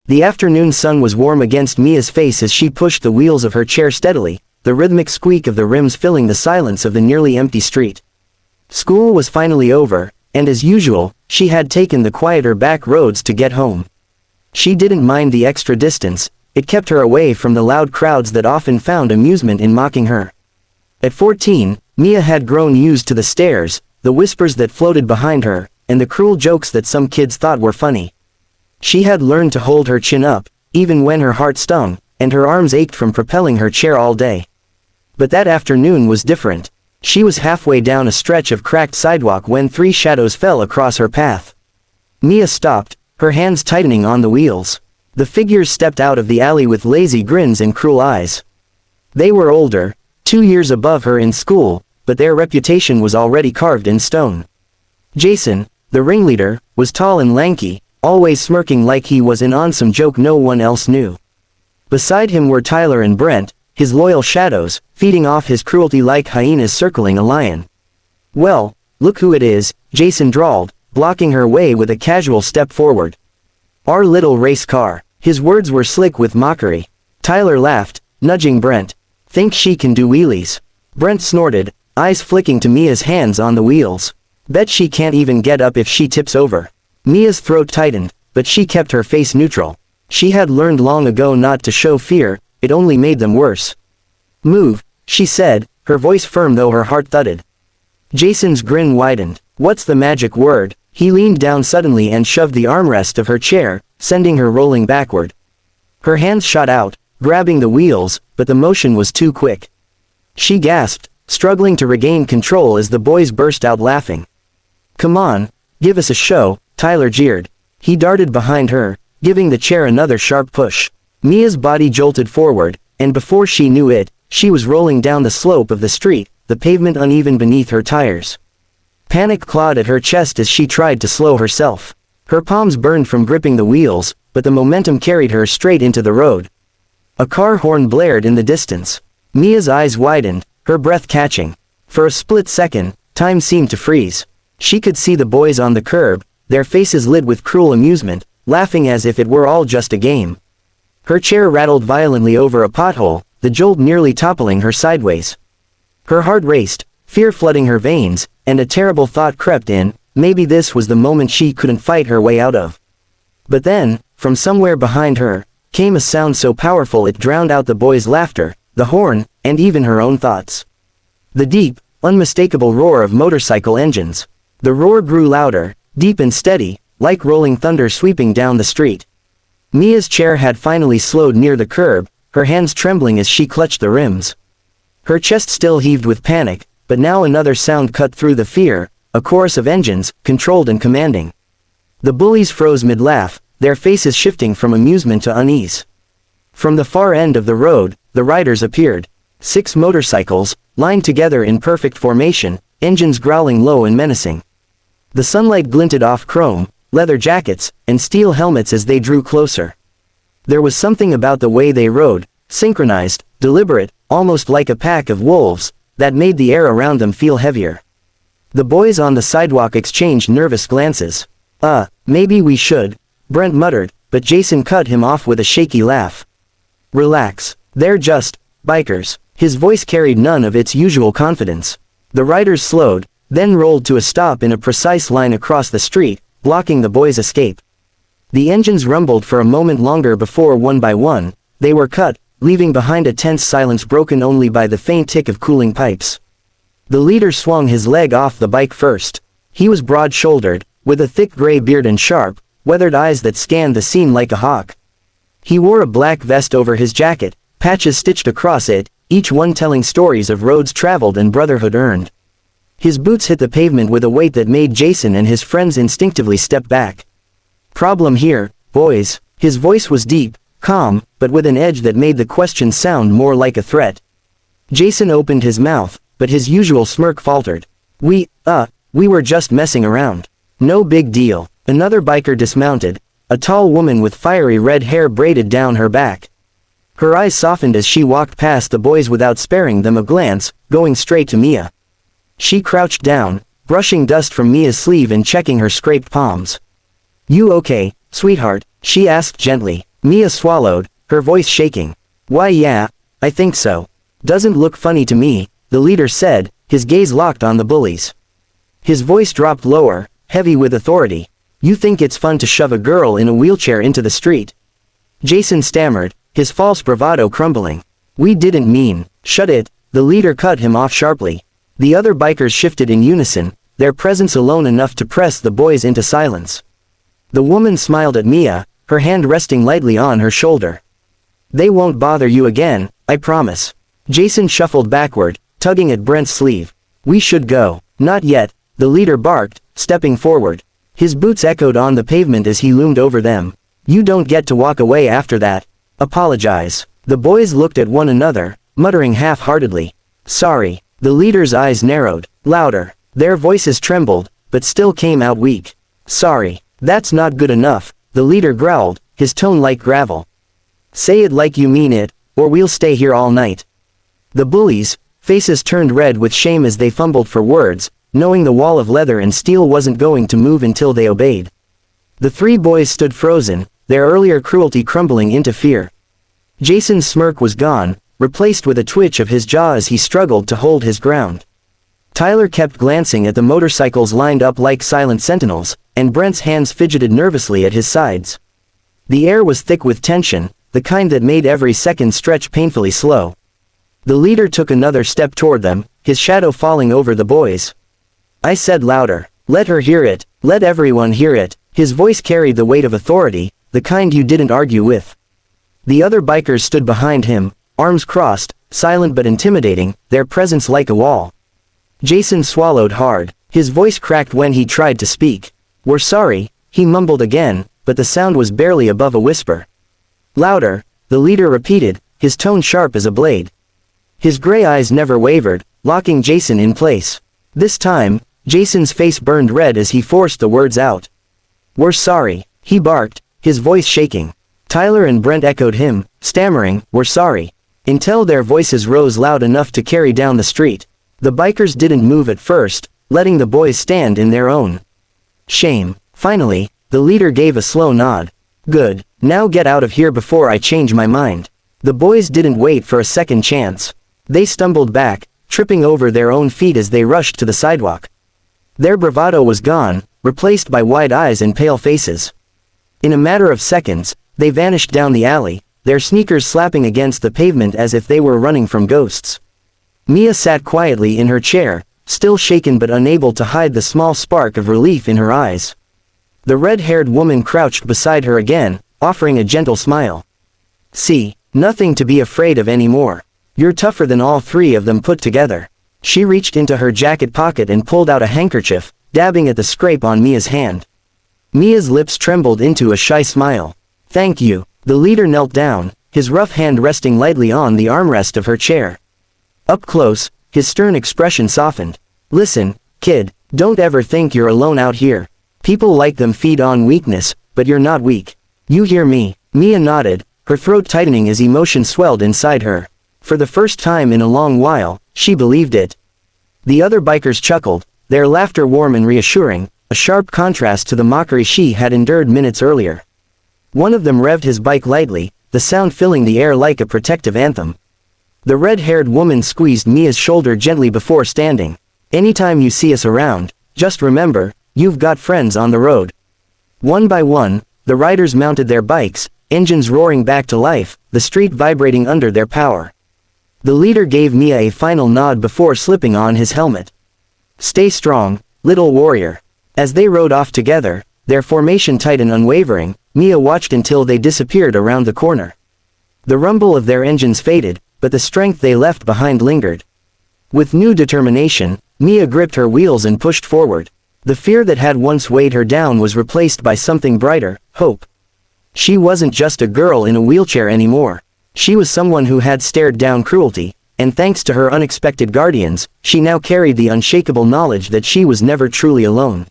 The afternoon sun was warm against Mia's face as she pushed the wheels of her chair steadily, the rhythmic squeak of the rims filling the silence of the nearly empty street. School was finally over, and as usual, she had taken the quieter back roads to get home. She didn't mind the extra distance, it kept her away from the loud crowds that often found amusement in mocking her. At 14, Mia had grown used to the stares, the whispers that floated behind her, and the cruel jokes that some kids thought were funny. She had learned to hold her chin up, even when her heart stung, and her arms ached from propelling her chair all day. But that afternoon was different. She was halfway down a stretch of cracked sidewalk when 3 shadows fell across her path. Mia stopped, her hands tightening on the wheels. The figures stepped out of the alley with lazy grins and cruel eyes. They were older, 2 years above her in school, but their reputation was already carved in stone. Jason, the ringleader, was tall and lanky, always smirking like he was in on some joke no one else knew. Beside him were Tyler and Brent, his loyal shadows, feeding off his cruelty like hyenas circling a lion. "Well, look who it is," Jason drawled, blocking her way with a casual step forward. "Our little race car." His words were slick with mockery. Tyler laughed, nudging Brent. "Think she can do wheelies?" Brent snorted, eyes flicking to Mia's hands on the wheels. "Bet she can't even get up if she tips over." Mia's throat tightened, but she kept her face neutral. She had learned long ago not to show fear, it only made them worse. "Move," she said, her voice firm though her heart thudded. Jason's grin widened. "What's the magic word?" He leaned down suddenly and shoved the armrest of her chair, sending her rolling backward. Her hands shot out, grabbing the wheels, but the motion was too quick. She gasped, struggling to regain control as the boys burst out laughing. "Come on, give us a show," Tyler jeered. He darted behind her, giving the chair another sharp push. Mia's body jolted forward, and before she knew it, she was rolling down the slope of the street, the pavement uneven beneath her tires. Panic clawed at her chest as she tried to slow herself. Her palms burned from gripping the wheels, but the momentum carried her straight into the road. A car horn blared in the distance. Mia's eyes widened, her breath catching. For a split second, time seemed to freeze. She could see the boys on the curb, their faces lit with cruel amusement, laughing as if it were all just a game. Her chair rattled violently over a pothole, the jolt nearly toppling her sideways. Her heart raced, fear flooding her veins, and a terrible thought crept in, maybe this was the moment she couldn't fight her way out of. But then, from somewhere behind her, came a sound so powerful it drowned out the boys' laughter, the horn, and even her own thoughts. The deep, unmistakable roar of motorcycle engines. The roar grew louder, deep and steady, like rolling thunder sweeping down the street. Mia's chair had finally slowed near the curb, her hands trembling as she clutched the rims. Her chest still heaved with panic, but now another sound cut through the fear, a chorus of engines, controlled and commanding. The bullies froze mid-laugh, their faces shifting from amusement to unease. From the far end of the road, the riders appeared. 6 motorcycles, lined together in perfect formation, engines growling low and menacing. The sunlight glinted off chrome, leather jackets, and steel helmets as they drew closer. There was something about the way they rode, synchronized, deliberate, almost like a pack of wolves, that made the air around them feel heavier. The boys on the sidewalk exchanged nervous glances. Maybe we should," Brent muttered, but Jason cut him off with a shaky laugh. "Relax, they're just bikers." His voice carried none of its usual confidence. The riders slowed, then rolled to a stop in a precise line across the street, blocking the boys' escape. The engines rumbled for a moment longer before one by one, they were cut, leaving behind a tense silence broken only by the faint tick of cooling pipes. The leader swung his leg off the bike first. He was broad-shouldered, with a thick gray beard and sharp, weathered eyes that scanned the scene like a hawk. He wore a black vest over his jacket, patches stitched across it, each one telling stories of roads traveled and brotherhood earned. His boots hit the pavement with a weight that made Jason and his friends instinctively step back. "Problem here, boys." His voice was deep, calm, but with an edge that made the question sound more like a threat. Jason opened his mouth, but his usual smirk faltered. We were just messing around. No big deal." Another biker dismounted, a tall woman with fiery red hair braided down her back. Her eyes softened as she walked past the boys without sparing them a glance, going straight to Mia. She crouched down, brushing dust from Mia's sleeve and checking her scraped palms. "You okay, sweetheart?" she asked gently. Mia swallowed, her voice shaking. Why yeah, I think so. Doesn't look funny to me, the leader said, his gaze locked on the bullies. His voice dropped lower, heavy with authority. You think it's fun to shove a girl in a wheelchair into the street? Jason stammered, his false bravado crumbling. We didn't mean. Shut it, the leader cut him off sharply. The other bikers shifted in unison, their presence alone enough to press the boys into silence. The woman smiled at Mia, her hand resting lightly on her shoulder. They won't bother you again, I promise. Jason shuffled backward, tugging at Brent's sleeve. We should go. Not yet, the leader barked, stepping forward. His boots echoed on the pavement as he loomed over them. You don't get to walk away after that. Apologize. The boys looked at one another, muttering half-heartedly. Sorry. The leader's eyes narrowed, louder. Their voices trembled, but still came out weak. Sorry. That's not good enough, the leader growled, his tone like gravel. Say it like you mean it, or we'll stay here all night. The bullies, faces turned red with shame as they fumbled for words, knowing the wall of leather and steel wasn't going to move until they obeyed. The three boys stood frozen, their earlier cruelty crumbling into fear. Jason's smirk was gone, replaced with a twitch of his jaw as he struggled to hold his ground. Tyler kept glancing at the motorcycles lined up like silent sentinels, and Brent's hands fidgeted nervously at his sides. The air was thick with tension, the kind that made every second stretch painfully slow. The leader took another step toward them, his shadow falling over the boys. I said louder, let her hear it, let everyone hear it. His voice carried the weight of authority, the kind you didn't argue with. The other bikers stood behind him, arms crossed, silent but intimidating, their presence like a wall. Jason swallowed hard, his voice cracked when he tried to speak. We're sorry, he mumbled again, but the sound was barely above a whisper. Louder, the leader repeated, his tone sharp as a blade. His gray eyes never wavered, locking Jason in place. This time, Jason's face burned red as he forced the words out. We're sorry, he barked, his voice shaking. Tyler and Brent echoed him, stammering, we're sorry. Until their voices rose loud enough to carry down the street. The bikers didn't move at first, letting the boys stand in their own shame. Finally, the leader gave a slow nod. Good, now get out of here before I change my mind. The boys didn't wait for a second chance. They stumbled back, tripping over their own feet as they rushed to the sidewalk. Their bravado was gone, replaced by wide eyes and pale faces. In a matter of seconds, they vanished down the alley, their sneakers slapping against the pavement as if they were running from ghosts. Mia sat quietly in her chair, still shaken but unable to hide the small spark of relief in her eyes. The red-haired woman crouched beside her again, offering a gentle smile. See, nothing to be afraid of anymore. You're tougher than all three of them put together. She reached into her jacket pocket and pulled out a handkerchief, dabbing at the scrape on Mia's hand. Mia's lips trembled into a shy smile. Thank you. The leader knelt down, his rough hand resting lightly on the armrest of her chair. Up close, his stern expression softened. Listen, kid, don't ever think you're alone out here. People like them feed on weakness, but you're not weak. You hear me? Mia nodded, her throat tightening as emotion swelled inside her. For the first time in a long while, she believed it. The other bikers chuckled, their laughter warm and reassuring, a sharp contrast to the mockery she had endured minutes earlier. One of them revved his bike lightly, the sound filling the air like a protective anthem. The red-haired woman squeezed Mia's shoulder gently before standing. Anytime you see us around, just remember, you've got friends on the road. One by one, the riders mounted their bikes, engines roaring back to life, the street vibrating under their power. The leader gave Mia a final nod before slipping on his helmet. Stay strong, little warrior. As they rode off together, their formation tight and unwavering, Mia watched until they disappeared around the corner. The rumble of their engines faded, but the strength they left behind lingered. With new determination, Mia gripped her wheels and pushed forward. The fear that had once weighed her down was replaced by something brighter, hope. She wasn't just a girl in a wheelchair anymore. She was someone who had stared down cruelty, and thanks to her unexpected guardians, she now carried the unshakable knowledge that she was never truly alone.